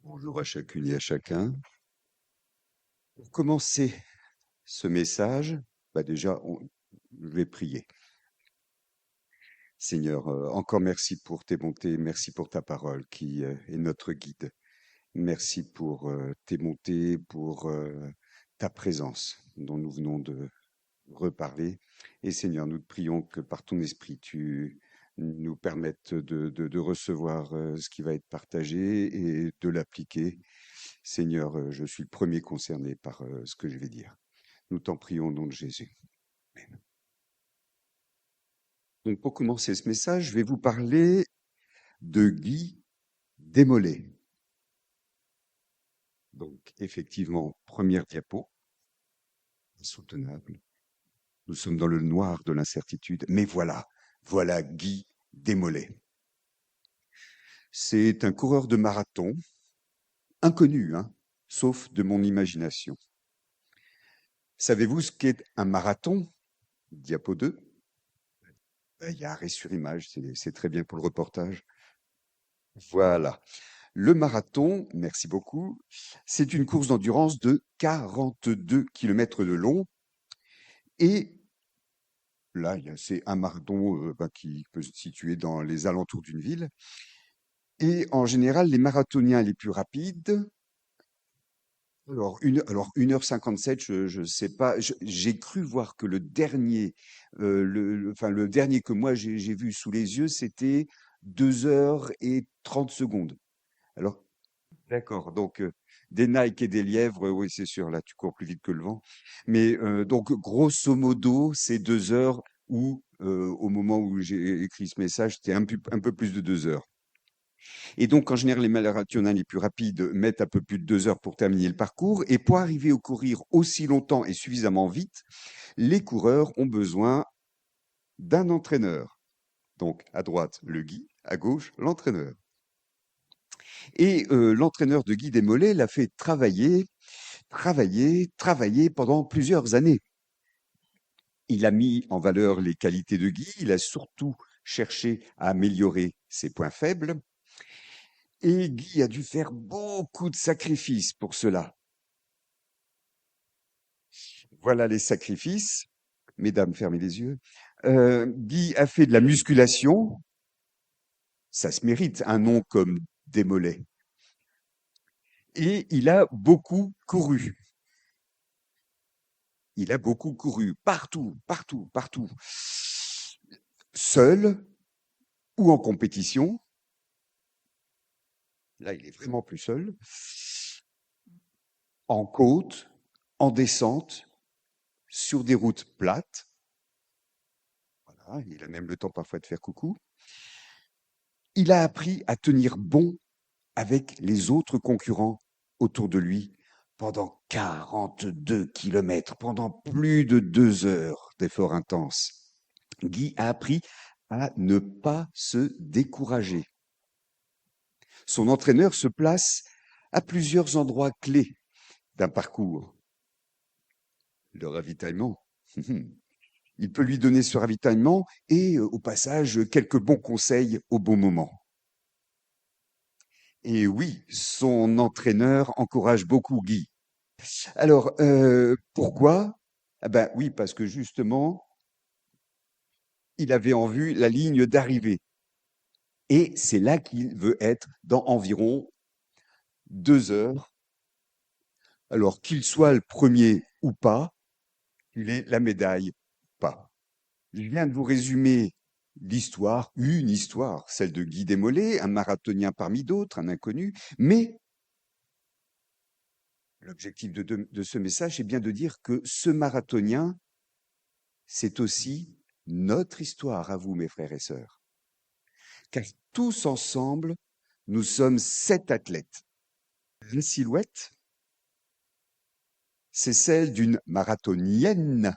Bonjour à chacune et à chacun. Pour commencer ce message, déjà, je vais prier. Seigneur, encore merci pour tes bontés, merci pour ta parole qui est notre guide. Merci pour tes bontés, pour ta présence dont nous venons de reparler. Et Seigneur, nous te prions que par ton esprit, tu nous permettes de recevoir ce qui va être partagé et de l'appliquer. Seigneur, je suis le premier concerné par ce que je vais dire. Nous t'en prions au nom de Jésus. Amen. Donc, pour commencer ce message, je vais vous parler de Guy Desmollets. Donc, effectivement, première diapo, insoutenable. Nous sommes dans le noir de l'incertitude, mais voilà Guy Desmollets. C'est un coureur de marathon, inconnu, hein, sauf de mon imagination. Savez-vous ce qu'est un marathon? Diapo 2. Il y a arrêt sur image, c'est très bien pour le reportage. Voilà. Le marathon, merci beaucoup, c'est une course d'endurance de 42 kilomètres de long. Et là, c'est un marathon qui peut se situer dans les alentours d'une ville. Et en général, les marathoniens les plus rapides, alors 1h57, je sais pas, j'ai cru voir que le dernier, le dernier que moi j'ai vu sous les yeux, c'était 2h30. Alors, d'accord, donc des Nike et des lièvres, oui, c'est sûr, là, tu cours plus vite que le vent. Mais donc, grosso modo, c'est 2 heures ou au moment où j'ai écrit ce message, c'était un peu plus de 2 heures. Et donc, en général, les marathoniens les plus rapides mettent un peu plus de 2 heures pour terminer le parcours. Et pour arriver au courir aussi longtemps et suffisamment vite, les coureurs ont besoin d'un entraîneur. Donc, à droite, le guide, à gauche, l'entraîneur. Et l'entraîneur de Guy Desmollets l'a fait travailler pendant plusieurs années. Il a mis en valeur les qualités de Guy, il a surtout cherché à améliorer ses points faibles. Et Guy a dû faire beaucoup de sacrifices pour cela. Voilà les sacrifices. Mesdames, fermez les yeux. Guy a fait de la musculation. Ça se mérite, un nom comme Desmollets. Et il a beaucoup couru. Il a beaucoup couru, partout, partout, partout. Seul ou en compétition. Là, il est vraiment plus seul. En côte, en descente, sur des routes plates. Voilà, il a même le temps parfois de faire coucou. Il a appris à tenir bon avec les autres concurrents autour de lui pendant 42 kilomètres, pendant plus de 2 heures d'efforts intenses. Guy a appris à ne pas se décourager. Son entraîneur se place à plusieurs endroits clés d'un parcours. Le ravitaillement. Il peut lui donner ce ravitaillement et, au passage, quelques bons conseils au bon moment. Et oui, son entraîneur encourage beaucoup Guy. Alors, pourquoi? Ah ben oui, parce que justement, il avait en vue la ligne d'arrivée. Et c'est là qu'il veut être dans environ 2 heures. Alors, qu'il soit le premier ou pas, il est la médaille ou pas. Je viens de vous résumer l'histoire, une histoire, celle de Guy Desmollets, un marathonien parmi d'autres, un inconnu, mais l'objectif de ce message est bien de dire que ce marathonien, c'est aussi notre histoire à vous, mes frères et sœurs. Car tous ensemble, nous sommes 7 athlètes. La silhouette, c'est celle d'une marathonienne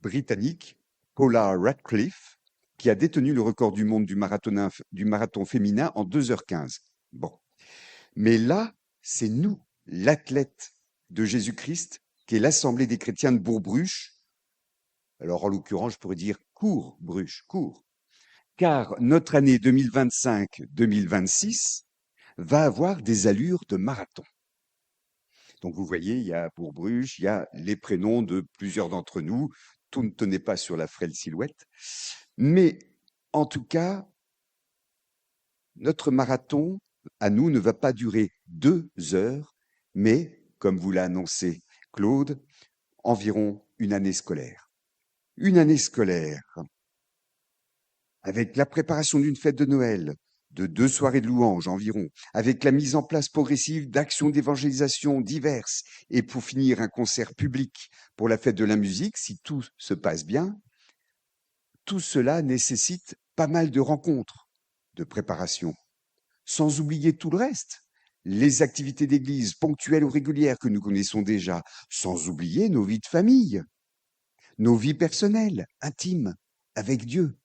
britannique, Paula Radcliffe, qui a détenu le record du monde du marathon féminin en 2h15. Bon. Mais là, c'est nous, l'athlète de Jésus-Christ, qui est l'Assemblée des chrétiens de Bourg-Bruche. Alors, en l'occurrence, je pourrais dire Cours-Bruche, Cours. Car notre année 2025-2026 va avoir des allures de marathon. Donc vous voyez, il y a Bourg-Bruges, il y a les prénoms de plusieurs d'entre nous. Tout ne tenait pas sur la frêle silhouette. Mais en tout cas, notre marathon, à nous, ne va pas durer 2 heures, mais, comme vous l'a annoncé Claude, environ une année scolaire. Une année scolaire, avec la préparation d'une fête de Noël, de 2 soirées de louanges environ, avec la mise en place progressive d'actions d'évangélisation diverses, et pour finir, un concert public pour la fête de la musique, si tout se passe bien, tout cela nécessite pas mal de rencontres, de préparation, sans oublier tout le reste. Les activités d'église ponctuelles ou régulières que nous connaissons déjà, sans oublier nos vies de famille, nos vies personnelles, intimes, avec Dieu,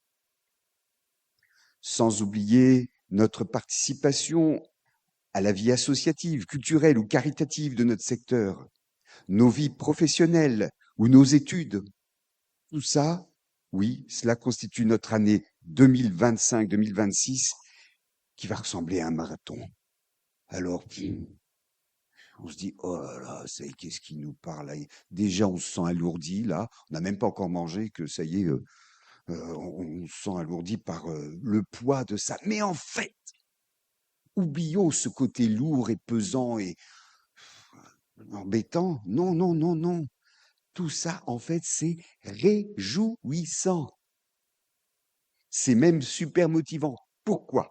sans oublier notre participation à la vie associative, culturelle ou caritative de notre secteur, nos vies professionnelles ou nos études. Tout ça, oui, cela constitue notre année 2025-2026 qui va ressembler à un marathon. Alors, on se dit, oh là là, ça y est, qu'est-ce qui nous parle là? Déjà, on se sent alourdi, là. On n'a même pas encore mangé, que ça y est, on se sent alourdi par le poids de ça. Mais en fait, oublions ce côté lourd et pesant et embêtant. Non, non, non, non. Tout ça, en fait, c'est réjouissant. C'est même super motivant. Pourquoi?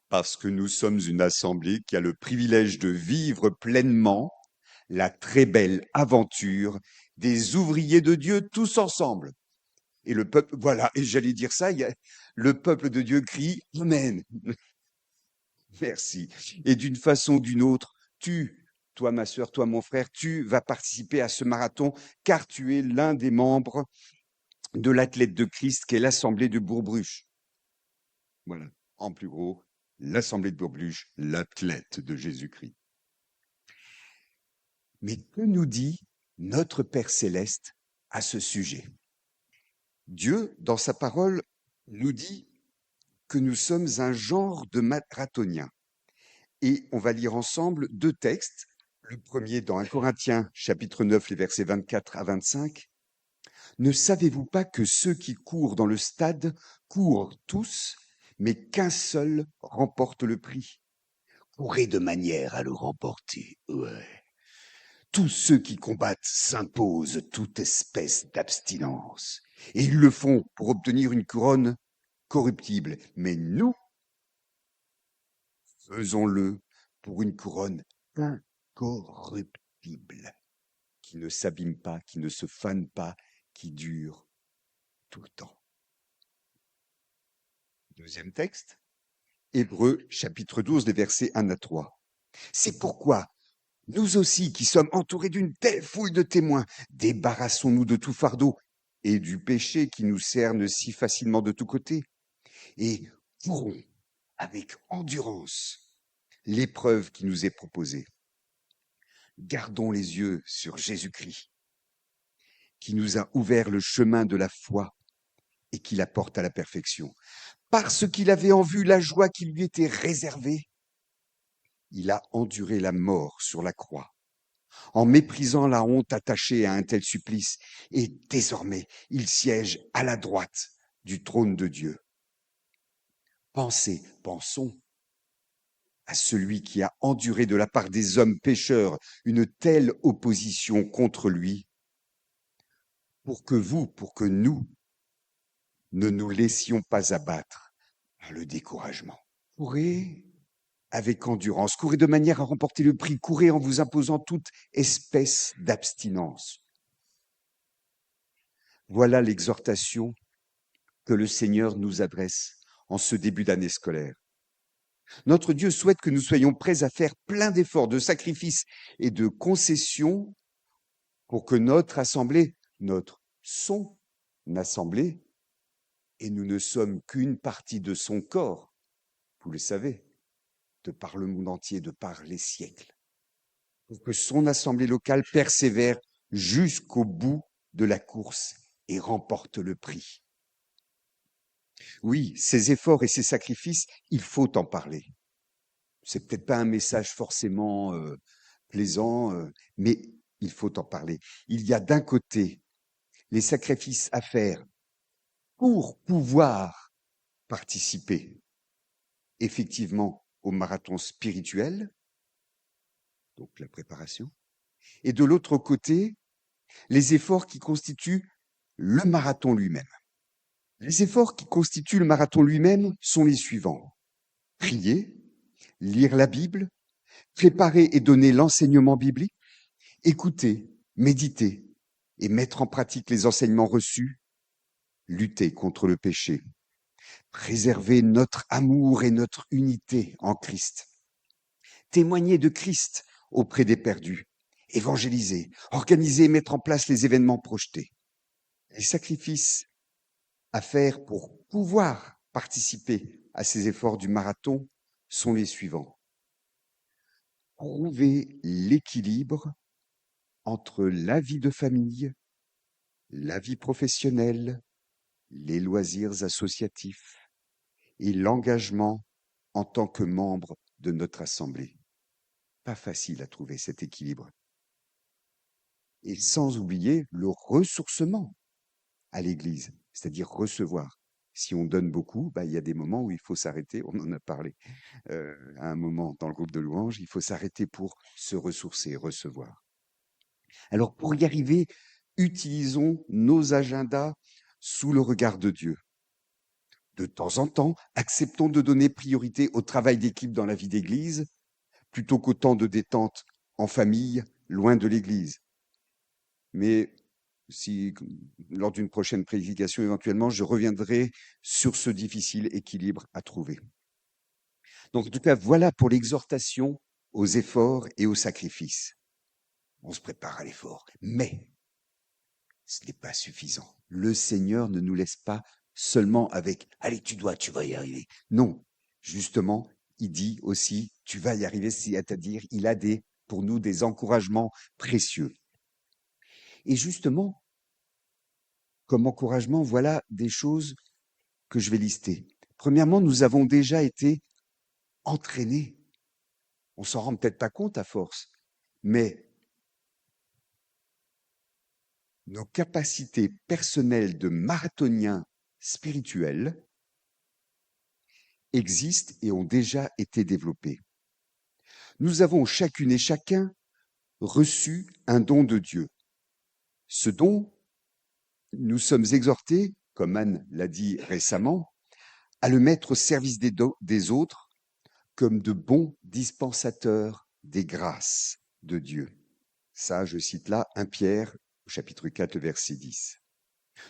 Parce que nous sommes une assemblée qui a le privilège de vivre pleinement la très belle aventure des ouvriers de Dieu tous ensemble. Et le peuple, voilà, et j'allais dire ça, le peuple de Dieu crie Amen. Merci. Et d'une façon ou d'une autre, toi ma sœur, toi mon frère, tu vas participer à ce marathon car tu es l'un des membres de l'athlète de Christ qui est l'Assemblée de Bourg-Bruges. Voilà, en plus gros, l'Assemblée de Bourg-Bruges, l'athlète de Jésus-Christ. Mais que nous dit notre Père céleste à ce sujet? Dieu, dans sa parole, nous dit que nous sommes un genre de marathoniens. Et on va lire ensemble 2 textes. Le premier dans 1 Corinthiens, chapitre 9, les versets 24 à 25. Ne savez-vous pas que ceux qui courent dans le stade courent tous, mais qu'un seul remporte le prix? Courez de manière à le remporter. Ouais. Tous ceux qui combattent s'imposent toute espèce d'abstinence. Et ils le font pour obtenir une couronne corruptible. Mais nous, faisons-le pour une couronne incorruptible, qui ne s'abîme pas, qui ne se fane pas, qui dure tout le temps. Deuxième texte, Hébreux chapitre 12, les versets 1 à 3. C'est pourquoi nous aussi, qui sommes entourés d'une telle foule de témoins, débarrassons-nous de tout fardeau et du péché qui nous cerne si facilement de tous côtés, et courons avec endurance l'épreuve qui nous est proposée. Gardons les yeux sur Jésus-Christ, qui nous a ouvert le chemin de la foi et qui la porte à la perfection. Parce qu'il avait en vue la joie qui lui était réservée, il a enduré la mort sur la croix, en méprisant la honte attachée à un tel supplice, et désormais il siège à la droite du trône de Dieu. Pensons à celui qui a enduré de la part des hommes pécheurs une telle opposition contre lui, pour que nous, ne nous laissions pas abattre par le découragement. Courez avec endurance, courez de manière à remporter le prix, courez en vous imposant toute espèce d'abstinence. Voilà l'exhortation que le Seigneur nous adresse en ce début d'année scolaire. Notre Dieu souhaite que nous soyons prêts à faire plein d'efforts, de sacrifices et de concessions pour que son assemblée, et nous ne sommes qu'une partie de son corps, vous le savez, de par le monde entier, de par les siècles, pour que son assemblée locale persévère jusqu'au bout de la course et remporte le prix. Oui, ces efforts et ces sacrifices, il faut en parler. C'est peut-être pas un message forcément plaisant, mais il faut en parler. Il y a d'un côté les sacrifices à faire pour pouvoir participer effectivement au marathon spirituel, donc la préparation, et de l'autre côté, les efforts qui constituent le marathon lui-même. Les efforts qui constituent le marathon lui-même sont les suivants. Prier, lire la Bible, préparer et donner l'enseignement biblique, écouter, méditer et mettre en pratique les enseignements reçus, lutter contre le péché, préserver notre amour et notre unité en Christ, témoigner de Christ auprès des perdus, évangéliser, organiser et mettre en place les événements projetés. Les sacrifices à faire pour pouvoir participer à ces efforts du marathon sont les suivants. Trouver l'équilibre entre la vie de famille, la vie professionnelle, les loisirs associatifs et l'engagement en tant que membre de notre assemblée. Pas facile à trouver cet équilibre. Et sans oublier le ressourcement à l'Église, c'est-à-dire recevoir. Si on donne beaucoup, il y a des moments où il faut s'arrêter, on en a parlé à un moment dans le groupe de louanges, il faut s'arrêter pour se ressourcer, recevoir. Alors pour y arriver, utilisons nos agendas sous le regard de Dieu. De temps en temps, acceptons de donner priorité au travail d'équipe dans la vie d'Église, plutôt qu'au temps de détente en famille, loin de l'Église. Mais si, lors d'une prochaine prédication, éventuellement, je reviendrai sur ce difficile équilibre à trouver. Donc, en tout cas, voilà pour l'exhortation aux efforts et aux sacrifices. On se prépare à l'effort, mais ce n'est pas suffisant. Le Seigneur ne nous laisse pas seulement avec « Allez, tu vas y arriver ». Non, justement, il dit aussi « Tu vas y arriver », c'est-à-dire il a pour nous des encouragements précieux. Et justement, comme encouragement, voilà des choses que je vais lister. Premièrement, nous avons déjà été entraînés. On s'en rend peut-être pas compte à force, mais nos capacités personnelles de marathoniens spirituels existent et ont déjà été développées. Nous avons chacune et chacun reçu un don de Dieu. Ce don, nous sommes exhortés, comme Anne l'a dit récemment, à le mettre au service des autres comme de bons dispensateurs des grâces de Dieu. Ça, je cite là 1 Pierre, chapitre 4, verset 10.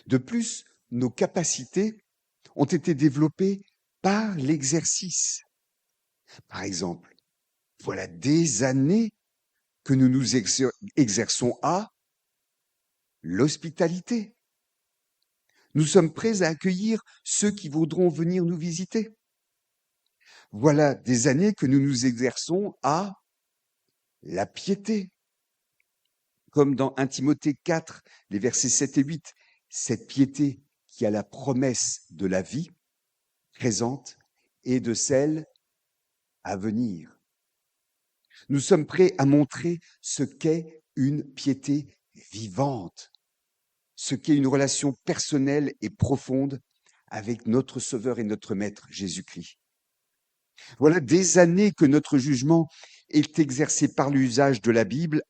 De plus, nos capacités ont été développées par l'exercice. Par exemple, voilà des années que nous nous exerçons à l'hospitalité. Nous sommes prêts à accueillir ceux qui voudront venir nous visiter. Voilà des années que nous nous exerçons à la piété. Comme dans 1 Timothée 4, les versets 7 et 8, cette piété qui a la promesse de la vie présente et de celle à venir. Nous sommes prêts à montrer ce qu'est une piété vivante, ce qu'est une relation personnelle et profonde avec notre Sauveur et notre Maître, Jésus-Christ. Voilà des années que notre jugement est exercé par l'usage de la Bible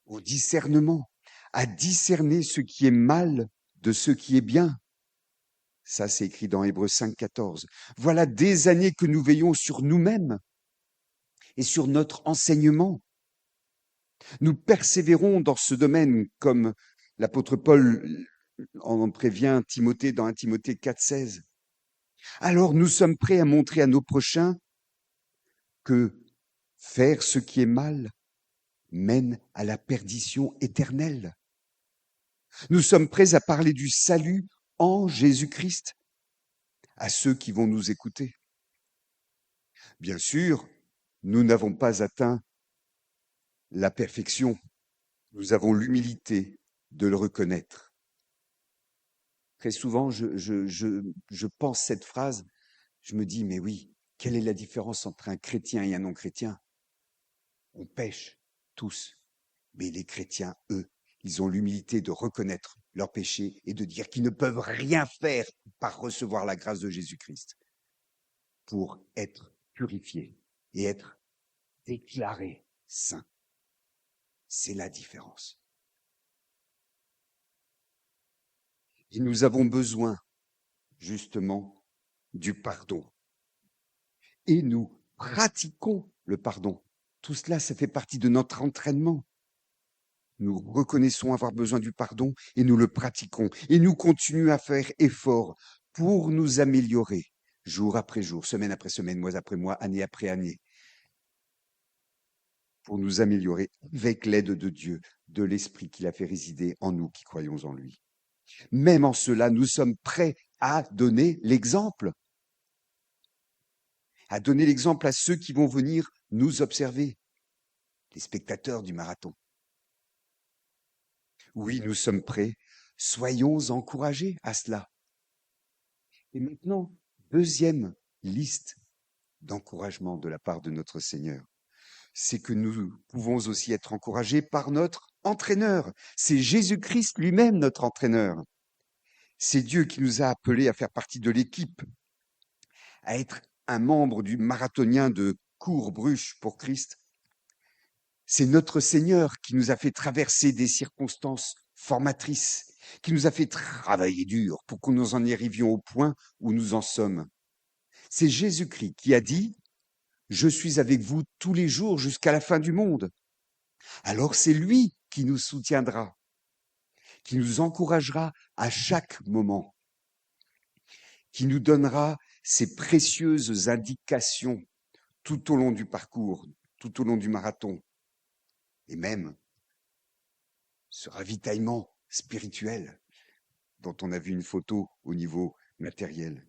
au discernement, à discerner ce qui est mal de ce qui est bien. Ça, c'est écrit dans Hébreux 5, 14. Voilà des années que nous veillons sur nous-mêmes et sur notre enseignement. Nous persévérons dans ce domaine, comme l'apôtre Paul en prévient Timothée dans 1 Timothée 4, 16. Alors nous sommes prêts à montrer à nos prochains que faire ce qui est mal mène à la perdition éternelle. Nous sommes prêts à parler du salut en Jésus-Christ à ceux qui vont nous écouter. Bien sûr, nous n'avons pas atteint la perfection. Nous avons l'humilité de le reconnaître. Très souvent, je pense cette phrase, je me dis, mais oui, Quelle est la différence entre un chrétien et un non-chrétien? On pêche tous, mais les chrétiens, eux, ils ont l'humilité de reconnaître leurs péchés et de dire qu'ils ne peuvent rien faire par recevoir la grâce de Jésus-Christ pour être purifiés et être déclarés saints. C'est la différence. Et nous avons besoin, justement, du pardon. Et nous pratiquons le pardon. Tout cela, ça fait partie de notre entraînement. Nous reconnaissons avoir besoin du pardon et nous le pratiquons. Et nous continuons à faire effort pour nous améliorer, jour après jour, semaine après semaine, mois après mois, année après année, pour nous améliorer avec l'aide de Dieu, de l'Esprit qu'il a fait résider en nous qui croyons en lui. Même en cela, nous sommes prêts à donner l'exemple, à ceux qui vont venir nous observer, les spectateurs du marathon. Oui, nous sommes prêts. Soyons encouragés à cela. Et maintenant, deuxième liste d'encouragement de la part de notre Seigneur, c'est que nous pouvons aussi être encouragés par notre entraîneur. C'est Jésus-Christ lui-même notre entraîneur. C'est Dieu qui nous a appelés à faire partie de l'équipe, à être un membre du marathonien de Cours-Bruche pour Christ. C'est notre Seigneur qui nous a fait traverser des circonstances formatrices, qui nous a fait travailler dur pour que nous en arrivions au point où nous en sommes. C'est Jésus-Christ qui a dit « Je suis avec vous tous les jours jusqu'à la fin du monde ». Alors c'est lui qui nous soutiendra, qui nous encouragera à chaque moment, qui nous donnera ces précieuses indications tout au long du parcours, tout au long du marathon, et même ce ravitaillement spirituel dont on a vu une photo au niveau matériel.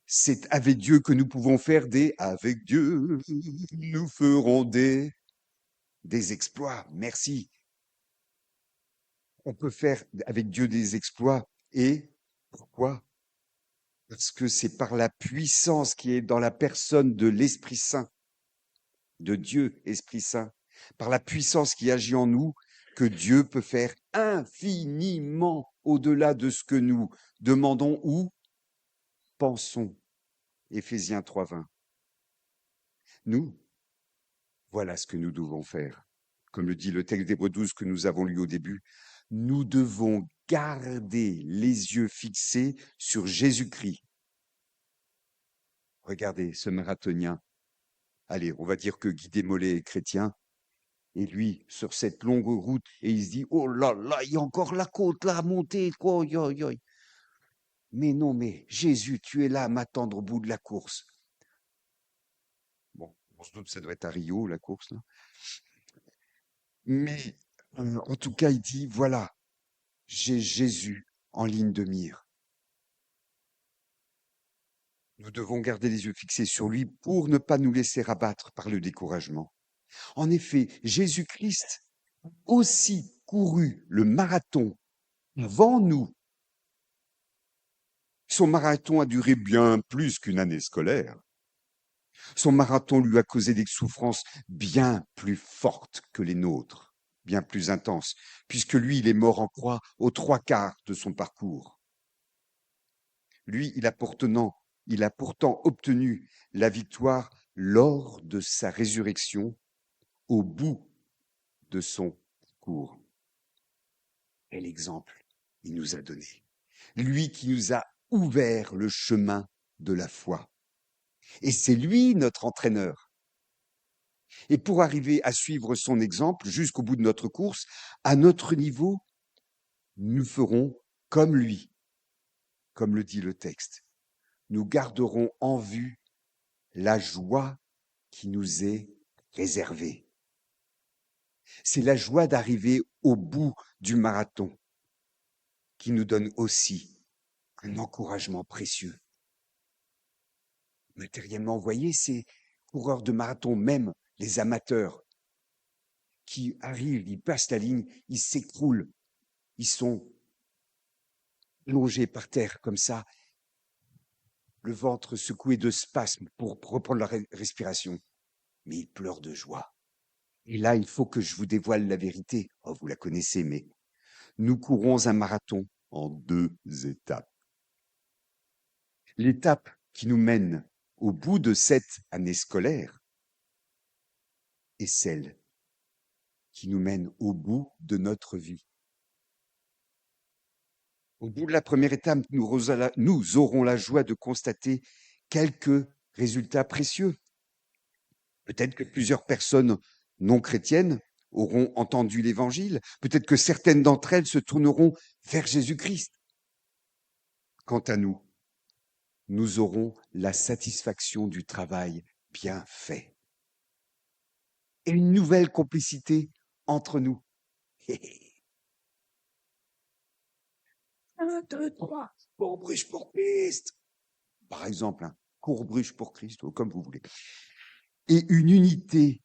C'est avec Dieu que nous pouvons faire avec Dieu, nous ferons des exploits. Merci. On peut faire avec Dieu des exploits. Et pourquoi? Parce que c'est par la puissance qui est dans la personne de l'Esprit Saint, de Dieu, Esprit Saint, par la puissance qui agit en nous, que Dieu peut faire infiniment au-delà de ce que nous demandons ou pensons. Éphésiens 3:20. Nous, voilà ce que nous devons faire. Comme le dit le texte d'Hébreux 12 que nous avons lu au début, nous devons garder les yeux fixés sur Jésus-Christ. Regardez ce marathonien. Allez, on va dire que Guy Desmollets est chrétien. Et lui, sur cette longue route, et il se dit, oh là là, il y a encore la côte là à monter, quoi, oi, oi, oi. Mais non, mais Jésus, tu es là à m'attendre au bout de la course. Bon, on se doute que ça doit être à Rio, la course, là. Mais en tout cas, il dit, voilà, j'ai Jésus en ligne de mire. Nous devons garder les yeux fixés sur lui pour ne pas nous laisser abattre par le découragement. En effet, Jésus-Christ aussi couru le marathon avant nous. Son marathon a duré bien plus qu'une année scolaire. Son marathon lui a causé des souffrances bien plus fortes que les nôtres, bien plus intenses, puisque lui, il est mort en croix aux 3/4 de son parcours. Lui, il a pourtant obtenu la victoire lors de sa résurrection au bout de son parcours. Quel exemple il nous a donné. Lui qui nous a ouvert le chemin de la foi. Et c'est lui notre entraîneur. Et pour arriver à suivre son exemple jusqu'au bout de notre course, à notre niveau, nous ferons comme lui, comme le dit le texte. Nous garderons en vue la joie qui nous est réservée. C'est la joie d'arriver au bout du marathon qui nous donne aussi un encouragement précieux. Matériellement, vous voyez, ces coureurs de marathon, même les amateurs, qui arrivent, ils passent la ligne, ils s'écroulent, ils sont allongés par terre comme ça. le ventre secoué de spasmes pour reprendre la respiration. Mais il pleure de joie. Et là, il faut que je vous dévoile la vérité. Oh, vous la connaissez, mais nous courons un marathon en 2 étapes. L'étape qui nous mène au bout de cette année scolaire est celle qui nous mène au bout de notre vie. Au bout de la première étape, nous aurons la joie de constater quelques résultats précieux. Peut-être que plusieurs personnes non chrétiennes auront entendu l'Évangile. Peut-être que certaines d'entre elles se tourneront vers Jésus-Christ. Quant à nous, nous aurons la satisfaction du travail bien fait. Et une nouvelle complicité entre nous. 1, 2, 3, Courtbruche pour Christ. Par exemple, hein, Courtbruche pour Christ, ou comme vous voulez. Et une unité,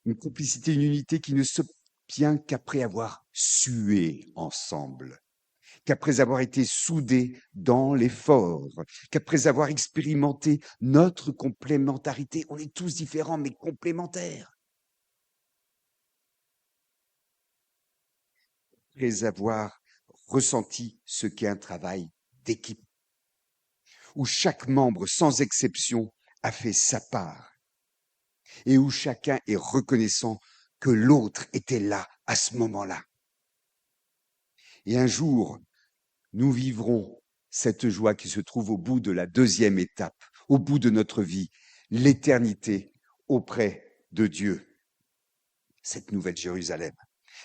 une complicité, une unité qui ne s'obtient qu'après avoir sué ensemble, qu'après avoir été soudés dans l'effort, qu'après avoir expérimenté notre complémentarité. On est tous différents, mais complémentaires. Après avoir ressenti ce qu'est un travail d'équipe, où chaque membre, sans exception, a fait sa part, et où chacun est reconnaissant que l'autre était là à ce moment-là. Et un jour, nous vivrons cette joie qui se trouve au bout de la deuxième étape, au bout de notre vie, l'éternité auprès de Dieu, cette nouvelle Jérusalem.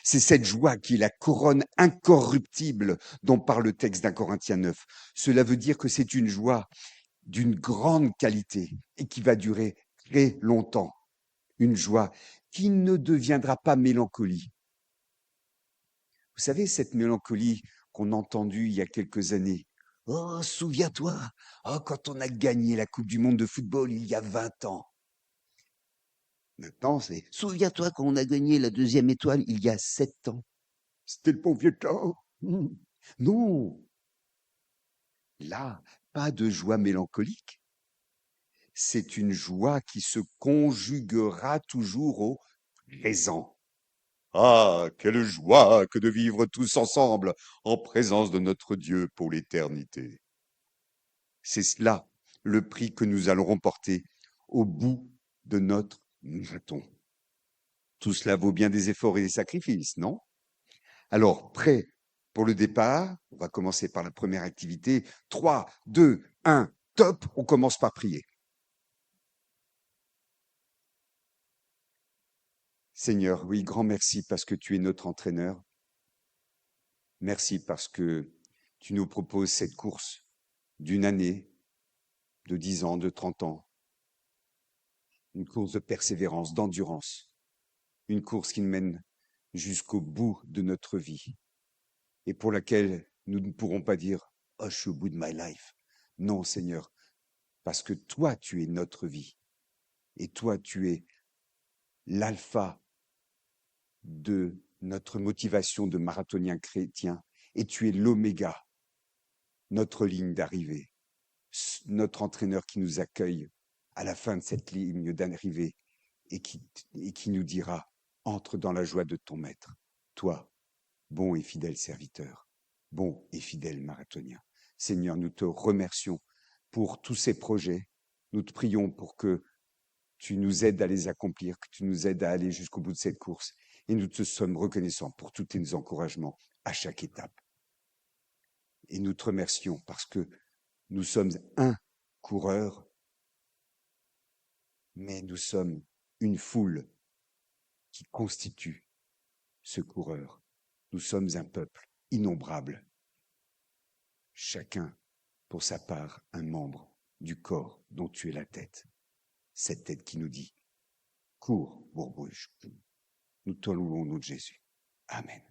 C'est cette joie qui est la couronne incorruptible dont parle le texte d'un Corinthiens 9. Cela veut dire que c'est une joie d'une grande qualité et qui va durer très longtemps. Une joie qui ne deviendra pas mélancolie. Vous savez, cette mélancolie qu'on a entendue il y a quelques années. Oh, souviens-toi, oh, quand on a gagné la Coupe du Monde de football il y a 20 ans. Maintenant, c'est souviens-toi quand on a gagné la deuxième étoile il y a 7 ans. C'était le bon vieux temps. Non. Là, pas de joie mélancolique. C'est une joie qui se conjuguera toujours au présent. Ah, quelle joie que de vivre tous ensemble en présence de notre Dieu pour l'éternité. C'est cela le prix que nous allons remporter au bout de notre marathon. Tout cela vaut bien des efforts et des sacrifices, non? Alors, prêt pour le départ? On va commencer par la première activité. 3, 2, 1, top, on commence par prier. Seigneur, oui, grand merci parce que tu es notre entraîneur. Merci parce que tu nous proposes cette course d'une année, de 10 ans, de 30 ans. Une course de persévérance, d'endurance. Une course qui nous mène jusqu'au bout de notre vie et pour laquelle nous ne pourrons pas dire « Oh, je suis au bout de my life ». Non, Seigneur, parce que toi, tu es notre vie et toi, tu es l'alpha de notre motivation de marathonien chrétien et tu es l'oméga, notre ligne d'arrivée, notre entraîneur qui nous accueille à la fin de cette ligne d'arrivée et qui nous dira « Entre dans la joie de ton maître, toi, bon et fidèle serviteur, bon et fidèle marathonien. » Seigneur, nous te remercions pour tous ces projets. Nous te prions pour que tu nous aides à les accomplir, que tu nous aides à aller jusqu'au bout de cette course. Et nous te sommes reconnaissants pour tous tes encouragements à chaque étape. Et nous te remercions parce que nous sommes un coureur, mais nous sommes une foule qui constitue ce coureur. Nous sommes un peuple innombrable, chacun pour sa part un membre du corps dont tu es la tête. Cette tête qui nous dit « Cours, Bourboule, nous te louons au nom de Jésus. » Amen.